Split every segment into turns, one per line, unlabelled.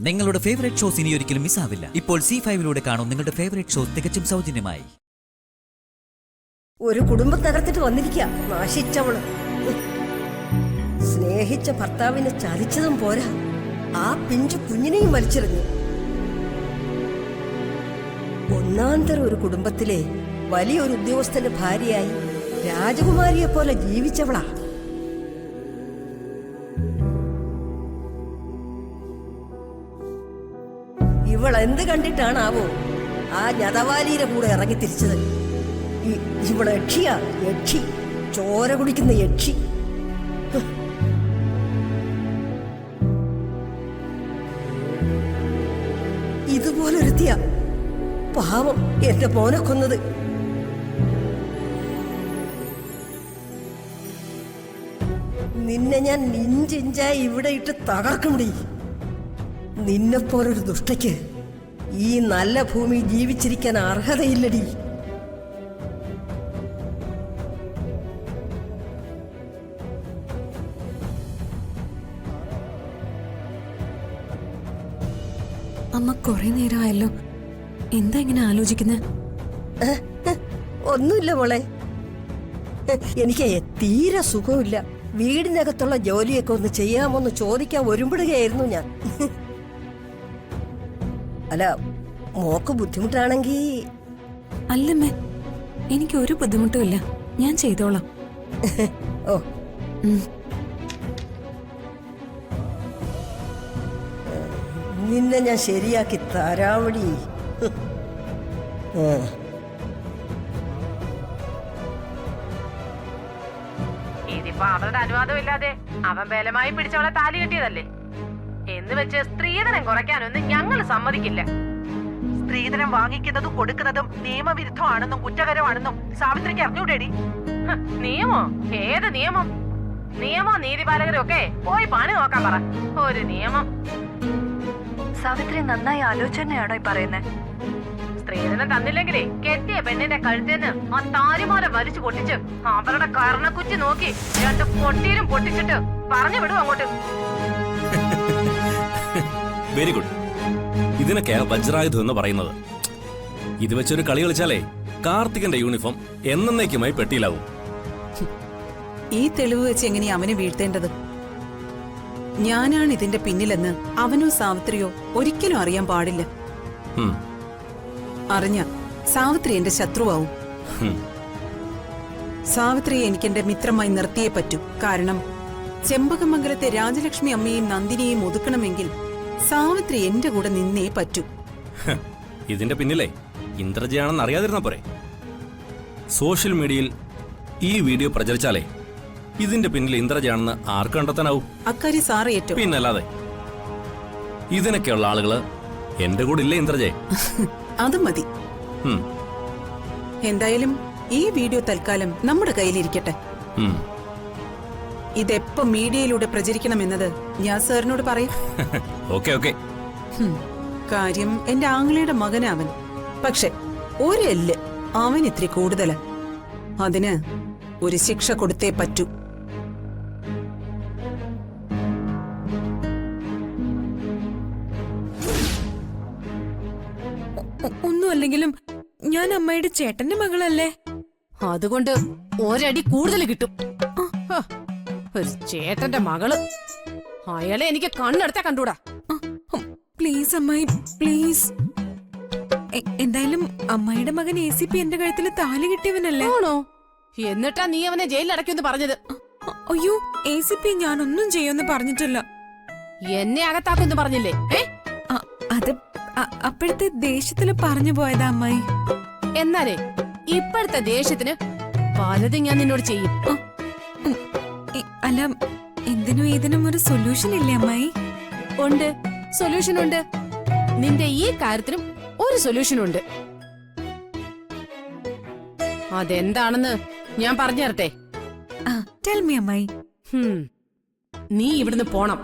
നിങ്ങളുടെ favourite shows ഇനി ഒരിക്കലും മിസ്സാവില്ല. ഇപ്പോൾ C5-ലൂടെ കാണും നിങ്ങളുടെ ഫേവറേറ്റ് ഷോസ് തികച്ചും സൗജന്യമായി.
ഒരു കുടുംബം തകർത്തിട്ട് വന്നിരിക്കുക നാശിച്ചവള്. സ്നേഹിച്ച ഭർത്താവിനെ ചതിച്ചതും പോരാ, ആ പിഞ്ചു കുഞ്ഞിനെയും വലിച്ചെറിഞ്ഞു. ഒന്നാന്തരം ഒരു കുടുംബത്തിലെ വലിയൊരു ഉദ്യോഗസ്ഥന്റെ ഭാര്യയായി രാജകുമാരിയെ പോലെ ജീവിച്ചവളാ. ഇവൾ എന്ത് കണ്ടിട്ടാണാവോ ആ ഞതവാലിയുടെ കൂടെ ഇറങ്ങി തിരിച്ചത്? ഇവള് യക്ഷിയാ, യക്ഷി, ചോര കുടിക്കുന്ന യക്ഷി. ഇതുപോലൊരുത്തിയ പാവം എന്റെ മോനെ കൊന്നത്. നിന്നെ ഞാൻ ഇഞ്ചിഞ്ചായി ഇവിടെ ഇട്ട് തകർക്കുമുടി. നിന്നെപ്പോലൊരു ദുഷ്ടയ്ക്ക് ഈ നല്ല ഭൂമി ജീവിച്ചിരിക്കാൻ അർഹതയില്ലടി.
അമ്മ കൊറേ നേരമായല്ലോ, എന്താ ഇങ്ങനെ ആലോചിക്കുന്നത്?
ഒന്നുമില്ല മോളെ, എനിക്ക് തീരെ സുഖമില്ല. വീടിനകത്തുള്ള ജോലിയൊക്കെ ഒന്ന് ചെയ്യാമോന്ന് ചോദിക്കാൻ ഒരുമ്പെടുകയായിരുന്നു ഞാൻ. അല്ല, മോക്ക് ബുദ്ധിമുട്ടാണെങ്കി.
അല്ലമ്മേ, എനിക്ക് ഒരു ബുദ്ധിമുട്ടുമില്ല, ഞാൻ ചെയ്തോളാം.
ഓ, നിന്നെ ഞാൻ ശരിയാക്കി തരാവടി.
ഇതിപ്പോ അവരുടെ അനുവാദം ഇല്ലാതെ അവൻ ബലമായി പിടിച്ചവളെ താലി കെട്ടിയതല്ലേ എന്ന് വെച്ച് സ്ത്രീധനം കുറയ്ക്കാനൊന്നും ഞങ്ങൾ സമ്മതിക്കില്ല.
സ്ത്രീധനം വാങ്ങിക്കുന്നതും കൊടുക്കുന്നതും നിയമവിരുദ്ധമാണെന്നും കുറ്റകരമാണെന്നും സാവിത്രിക്ക് അറിഞ്ഞൂടേടി.
നിയമോ? ഏത് നിയമം? നിയമോ നീതിപാലകരും ഒക്കെ പോയി പണി നോക്കാൻ പറ. ഒരു നിയമം.
സാവിത്രി നന്നായി ആലോചനയാണോ ഈ പറയുന്നത്?
സ്ത്രീധനം തന്നില്ലെങ്കിലേ കെട്ടിയ പെണ്ണിന്റെ കഴുത്തേന്ന് ആ താലിമാല വലിച്ചു പൊട്ടിച്ച് അവരുടെ കർണക്കുറ്റി നോക്കി 2 പൊട്ടിയിലും പൊട്ടിച്ചിട്ട് പറഞ്ഞു വിടും അങ്ങോട്ട്.
Very good. ഇതിനൊക്കെ വജ്രായുധം എന്ന് പറയുന്നത്. ഇത് വെച്ചൊരു കളി കളിച്ചാലേ കാർത്തികന്റെ യൂണിഫോം എന്നേക്കുമായി പെട്ടിയിലാവും.
ഈ തെളിവ് വെച്ച് എങ്ങനെയാ അവനെ വീഴ്ത്തേണ്ടത്? ഞാനാണ് ഇതിന്റെ പിന്നിലെന്ന് അവനോ സാവിത്രിയോ ഒരിക്കലും അറിയാൻ പാടില്ല. അറിഞ്ഞ സാവിത്രി എന്റെ ശത്രുവാവും. സാവിത്രിയെ എനിക്കെന്റെ മിത്രമായി നിർത്തിയേ പറ്റൂ. കാരണം ചെമ്പകമംഗലത്തെ രാജലക്ഷ്മി അമ്മയെയും നന്ദിനിയെയും ഒതുക്കണമെങ്കിൽ സാവിത്രി എന്റെ കൂടെ നിന്നേ പറ്റൂ.
ഇതിന്റെ പിന്നിലെ ഇന്ദ്രജയാണെന്ന് അറിയാതിരുന്ന പോരെ? സോഷ്യൽ മീഡിയയിൽ ഈ വീഡിയോ പ്രചരിച്ചാലേ ഇതിന്റെ പിന്നിൽ ഇന്ദ്രജയാണെന്ന് ആർക്ക് കണ്ടെത്താനാവും?
അക്കാര്യം സാറ് ഏറ്റവും.
പിന്നല്ലാതെ ഇതിനൊക്കെയുള്ള ആളുകള് എന്റെ കൂടെ ഇല്ലേ ഇന്ദ്രജയെ?
അത് മതി. എന്തായാലും ഈ വീഡിയോ തൽക്കാലം നമ്മുടെ കയ്യിലിരിക്കട്ടെ. ഇതെപ്പോ മീഡിയയിലൂടെ പ്രചരിക്കണമെന്നത് ഞാൻ സാറിനോട് പറയും.
Okay okay.
കാര്യം എന്റെ ആങ്ങളയുടെ മകനവൻ. പക്ഷെ ഒരു എല്ല് അവൻ ഇത്തിരി കൂടുതല. അതിന് ഒരു ശിക്ഷ കൊടുത്തേ പറ്റൂ.
ഒന്നുമല്ലെങ്കിലും ഞാൻ അമ്മയുടെ ചേട്ടന്റെ മകളല്ലേ,
അതുകൊണ്ട് ഒരടി കൂടുതൽ കിട്ടും. ഒരു ചേട്ടന്റെ മകള്, അയാളെ എനിക്ക് കണ്ണെടുത്താ കണ്ടൂടാ.
പ്ലീസ് അമ്മായി, പ്ലീസ്. എന്തായാലും അമ്മായിയുടെ മകൻ ACP എന്റെ കഴുത്തിൽ താലി കിട്ടിയവനല്ലേ?
ആണോ? എന്നിട്ടാ നീ അവനെ ജയിലിൽ അടയ്ക്കുമെന്ന് പറഞ്ഞത്?
അയ്യോ, ACP ഞാനൊന്നും ചെയ്യുമെന്ന് പറഞ്ഞിട്ടില്ല.
എന്നെ അകത്താക്കുമെന്ന് പറഞ്ഞില്ലേ?
അത് അപ്പോഴത്തെ ദേഷ്യത്തില് പറഞ്ഞു പോയതാ അമ്മായി.
എന്നാലേ ഇപ്പോഴത്തെ ദേഷ്യത്തിന് പലതും ഞാൻ നിന്നോട് ചെയ്യും.
അല്ല, എന്തിനും ഏതിനും ഒരു സൊല്യൂഷൻ ഇല്ലേ അമ്മായി?
ഉണ്ട്, സൊല്യൂഷൻ ഉണ്ട്. നിന്റെ ഈ കാര്യത്തിനും ഒരു സൊല്യൂഷൻ ഉണ്ട്. അതെന്താണെന്ന് ഞാൻ പറഞ്ഞു തരട്ടെ?
ടെൽ മീ അമ്മായി.
നീ ഇവിടുന്ന് പോണം.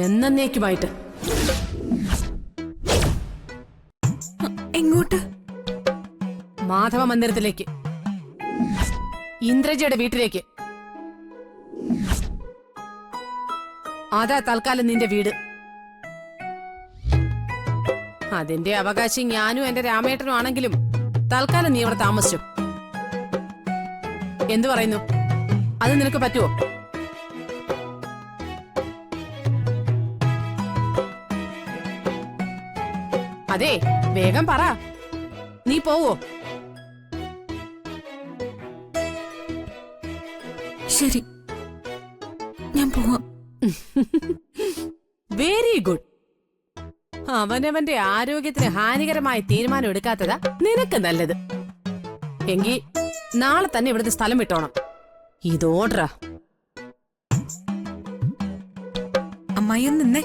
എന്നേക്കുമായിട്ട്.
എങ്ങോട്ട്?
മാധവ മന്ദിരത്തിലേക്ക്, ഇന്ദ്രജയുടെ വീട്ടിലേക്ക്.
അതാ തൽക്കാലം നിന്റെ വീട്. അതിന്റെ അവകാശം ഞാനും എന്റെ രാമേട്ടനും ആണെങ്കിലും തൽക്കാലം നീ അവിടെ താമസിച്ചു. എന്തു പറയുന്നു? അത് നിനക്ക് പറ്റുമോ? അതെ, വേഗം പറ. നീ പോവോ?
ശരി, ഞാൻ പോവാം.
Very good. അവനവന്റെ ആരോഗ്യത്തിന് ഹാനികരമായ തീരുമാനം എടുക്കാത്തതാ നിനക്ക് നല്ലത്. എങ്കിൽ നാളെ തന്നെ ഇവിടുത്തെ സ്ഥലം വിട്ടോണം. ഇതോട്രാ.
അമ്മായി ഒന്ന് നിന്നേ.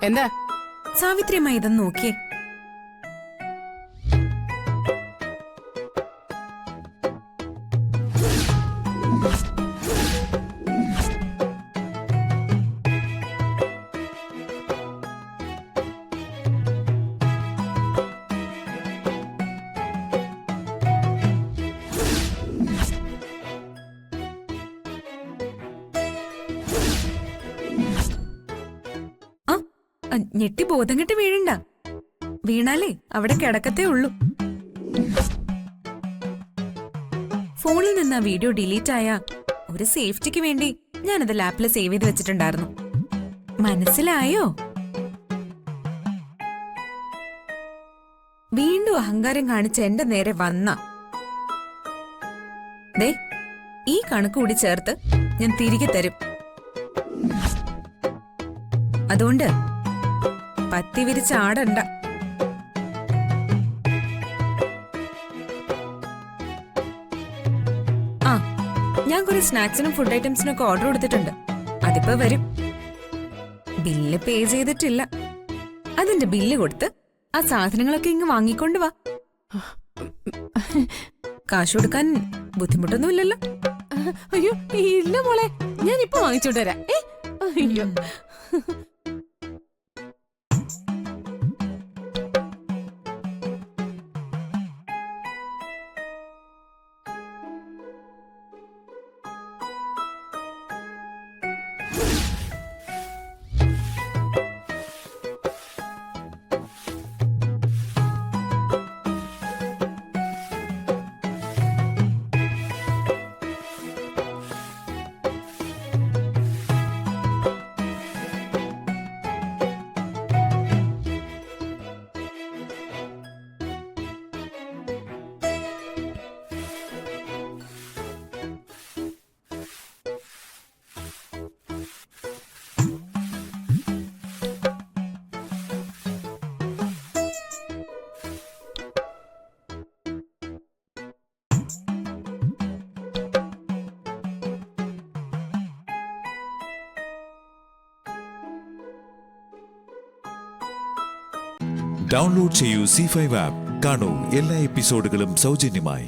എന്താ?
സാവിത്രി അമ്മ ഇതൊന്ന് നോക്കിയേ. ഞെട്ടി ബോധം കെട്ട് വീഴണ്ട. വീണാലേ അവിടെ കിടക്കത്തേ ഉള്ളൂ. ഫോണിൽ നിന്ന് ആ വീഡിയോ ഡിലീറ്റ് ആയ ഒരു സേഫ്റ്റിക്ക് വേണ്ടി ഞാനത് ലാപ്പിൽ സേവ് ചെയ്ത് വെച്ചിട്ടുണ്ടായിരുന്നു. മനസ്സിലായോ? വീണ്ടും അഹങ്കാരം കാണിച്ച് എന്റെ നേരെ വന്ന ദേ ഈ കണക്ക് കൂടി ചേർത്ത് ഞാൻ തിരികെ തരും. അതുകൊണ്ട് പത്തി വിരിച്ച് ആടണ്ട. ആ, ഞാൻ കുറെ സ്നാക്സിനും ഫുഡ് ഐറ്റംസിനും ഒക്കെ ഓർഡർ കൊടുത്തിട്ടുണ്ട്. അതിപ്പോ വരും. ബില്ല് പേ ചെയ്തിട്ടില്ല. അതിന്റെ ബില്ല് കൊടുത്ത് ആ സാധനങ്ങളൊക്കെ ഇങ്ങ് വാങ്ങിക്കൊണ്ട് വാ. കാശ് കൊടുക്കാൻ ബുദ്ധിമുട്ടൊന്നുമില്ലല്ലോ?
അയ്യോ ഇല്ല മോളെ, ഞാൻ ഇപ്പൊ വാങ്ങിച്ചോണ്ട് വരാം. അയ്യോ.
ഡൗൺലോഡ് ചെയ്യൂ C5 ആപ്പ്. കാണൂ എല്ലാ എപ്പിസോഡുകളും സൗജന്യമായി.